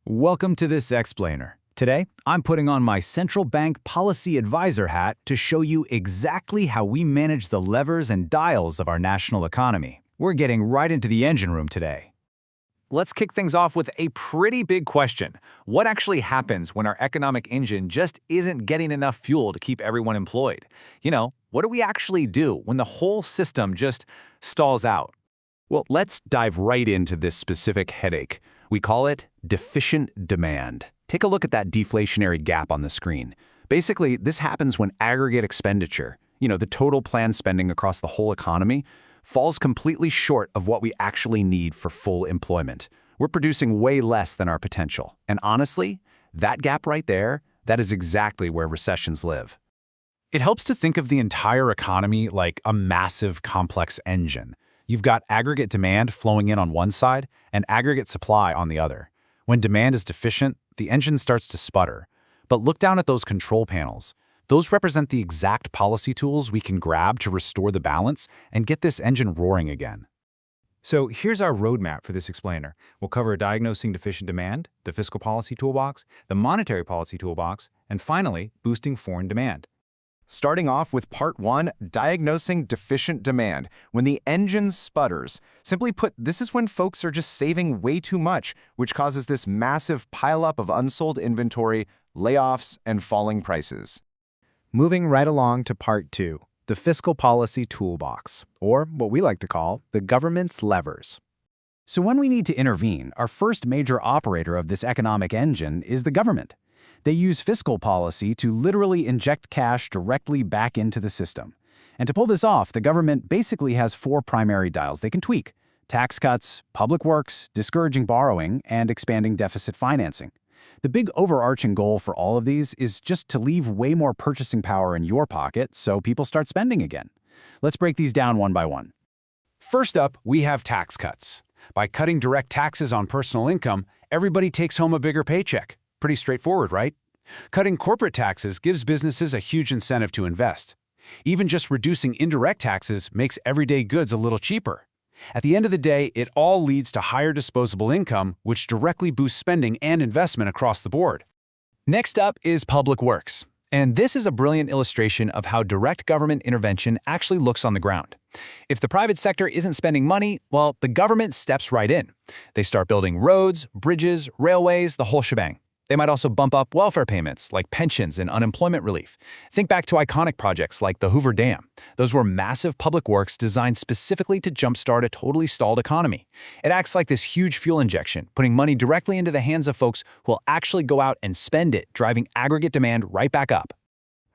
Welcome to this explainer. Today, I'm putting on my central bank policy advisor hat to show you exactly how we manage the levers and dials of our national economy. We're getting right into the engine room today. Let's kick things off with a pretty big question. What actually happens when our economic engine just isn't getting enough fuel to keep everyone employed? What do we actually do when the whole system just stalls out? Well, let's dive right into this specific headache. We call it deficient demand. Take a look at that deflationary gap on the screen. Basically, this happens when aggregate expenditure, the total planned spending across the whole economy, falls completely short of what we actually need for full employment. We're producing way less than our potential. And honestly, that gap right there, that is exactly where recessions live. It helps to think of the entire economy like a massive, complex engine. You've got aggregate demand flowing in on one side and aggregate supply on the other. When demand is deficient, the engine starts to sputter. But look down at those control panels. Those represent the exact policy tools we can grab to restore the balance and get this engine roaring again. So here's our roadmap for this explainer. We'll cover diagnosing deficient demand, the fiscal policy toolbox, the monetary policy toolbox, and finally, boosting foreign demand. Starting off with Part 1, diagnosing deficient demand, when the engine sputters. Simply put, this is when folks are just saving way too much, which causes this massive pileup of unsold inventory, layoffs, and falling prices. Moving right along to Part 2, the fiscal policy toolbox, or what we like to call the government's levers. So when we need to intervene, our first major operator of this economic engine is the government. They use fiscal policy to literally inject cash directly back into the system. And to pull this off, the government basically has four primary dials they can tweak: tax cuts, public works, discouraging borrowing, and expanding deficit financing. The big overarching goal for all of these is just to leave way more purchasing power in your pocket so people start spending again. Let's break these down one by one. First up, we have tax cuts. By cutting direct taxes on personal income, everybody takes home a bigger paycheck. Pretty straightforward, right? Cutting corporate taxes gives businesses a huge incentive to invest. Even just reducing indirect taxes makes everyday goods a little cheaper. At the end of the day, it all leads to higher disposable income, which directly boosts spending and investment across the board. Next up is public works. And this is a brilliant illustration of how direct government intervention actually looks on the ground. If the private sector isn't spending money, well, the government steps right in. They start building roads, bridges, railways, the whole shebang. They might also bump up welfare payments like pensions and unemployment relief. Think back to iconic projects like the Hoover Dam. Those were massive public works designed specifically to jumpstart a totally stalled economy. It acts like this huge fuel injection, putting money directly into the hands of folks who will actually go out and spend it, driving aggregate demand right back up.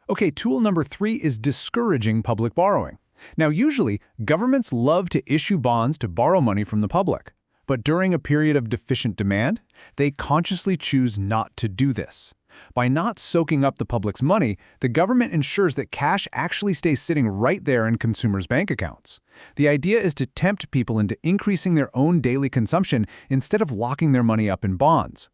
Okay, tool number 3 is discouraging public borrowing. Now, usually, governments love to issue bonds to borrow money from the public. But during a period of deficient demand, they consciously choose not to do this. By not soaking up the public's money, the government ensures that cash actually stays sitting right there in consumers' bank accounts. The idea is to tempt people into increasing their own daily consumption instead of locking their money up in bonds.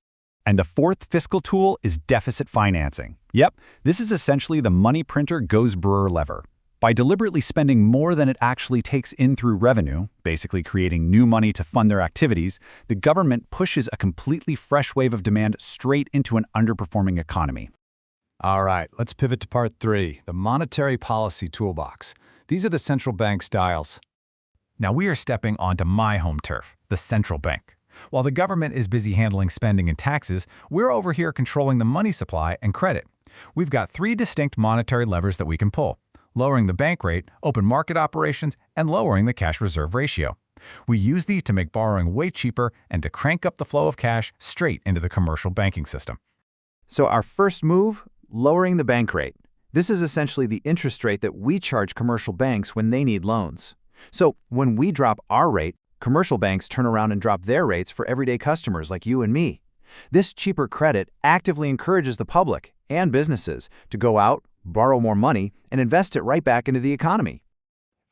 And the fourth fiscal tool is deficit financing. Yep, this is essentially the money printer goes brewer lever. By deliberately spending more than it actually takes in through revenue, basically creating new money to fund their activities, the government pushes a completely fresh wave of demand straight into an underperforming economy. All right, let's pivot to Part 3, the monetary policy toolbox. These are the central bank's dials. Now we are stepping onto my home turf, the central bank. While the government is busy handling spending and taxes, we're over here controlling the money supply and credit. We've got 3 distinct monetary levers that we can pull: lowering the bank rate, open market operations, and lowering the cash reserve ratio. We use these to make borrowing way cheaper and to crank up the flow of cash straight into the commercial banking system. So our first move, lowering the bank rate. This is essentially the interest rate that we charge commercial banks when they need loans. So when we drop our rate, commercial banks turn around and drop their rates for everyday customers like you and me. This cheaper credit actively encourages the public and businesses to go out, borrow more money, and invest it right back into the economy.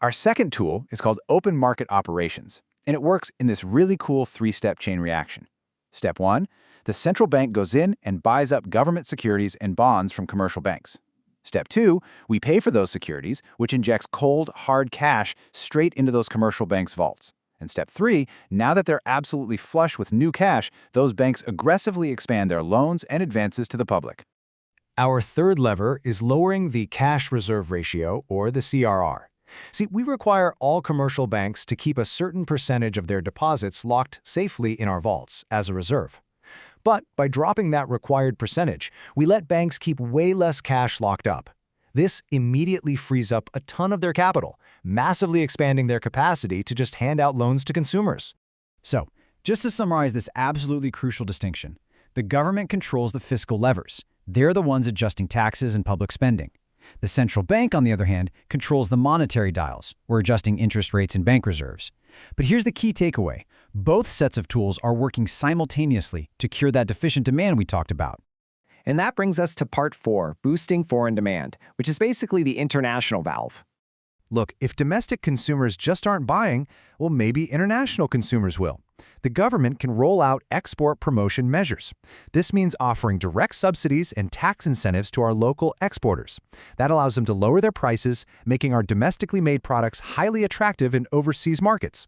Our second tool is called open market operations, and it works in this really cool 3-step chain reaction. Step 1, the central bank goes in and buys up government securities and bonds from commercial banks. Step 2, we pay for those securities, which injects cold, hard cash straight into those commercial banks' vaults. And step 3, now that they're absolutely flush with new cash, those banks aggressively expand their loans and advances to the public. Our third lever is lowering the cash reserve ratio, or the CRR. See, we require all commercial banks to keep a certain percentage of their deposits locked safely in our vaults as a reserve. But by dropping that required percentage, we let banks keep way less cash locked up. This immediately frees up a ton of their capital, massively expanding their capacity to just hand out loans to consumers. So, just to summarize this absolutely crucial distinction, the government controls the fiscal levers. They're the ones adjusting taxes and public spending. The central bank, on the other hand, controls the monetary dials. We're adjusting interest rates and bank reserves. But here's the key takeaway. Both sets of tools are working simultaneously to cure that deficient demand we talked about. And that brings us to part 4, boosting foreign demand, which is basically the international valve. Look, if domestic consumers just aren't buying, well, maybe international consumers will. The government can roll out export promotion measures. This means offering direct subsidies and tax incentives to our local exporters. That allows them to lower their prices, making our domestically made products highly attractive in overseas markets.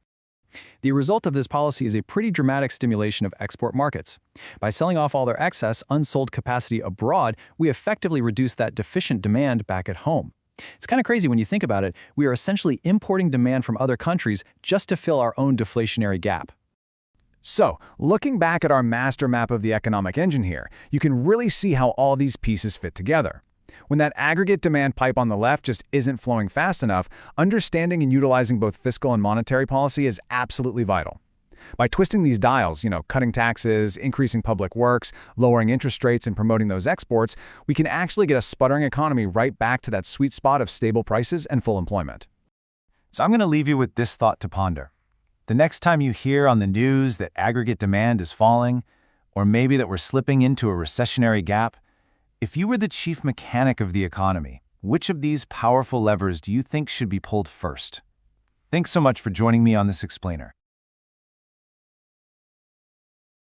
The result of this policy is a pretty dramatic stimulation of export markets. By selling off all their excess, unsold capacity abroad, we effectively reduce that deficient demand back at home. It's kind of crazy when you think about it. We are essentially importing demand from other countries just to fill our own deflationary gap. So, looking back at our master map of the economic engine here, you can really see how all these pieces fit together. When that aggregate demand pipe on the left just isn't flowing fast enough, understanding and utilizing both fiscal and monetary policy is absolutely vital. By twisting these dials, cutting taxes, increasing public works, lowering interest rates, and promoting those exports, we can actually get a sputtering economy right back to that sweet spot of stable prices and full employment. So I'm going to leave you with this thought to ponder. The next time you hear on the news that aggregate demand is falling, or maybe that we're slipping into a recessionary gap, if you were the chief mechanic of the economy, which of these powerful levers do you think should be pulled first? Thanks so much for joining me on this explainer.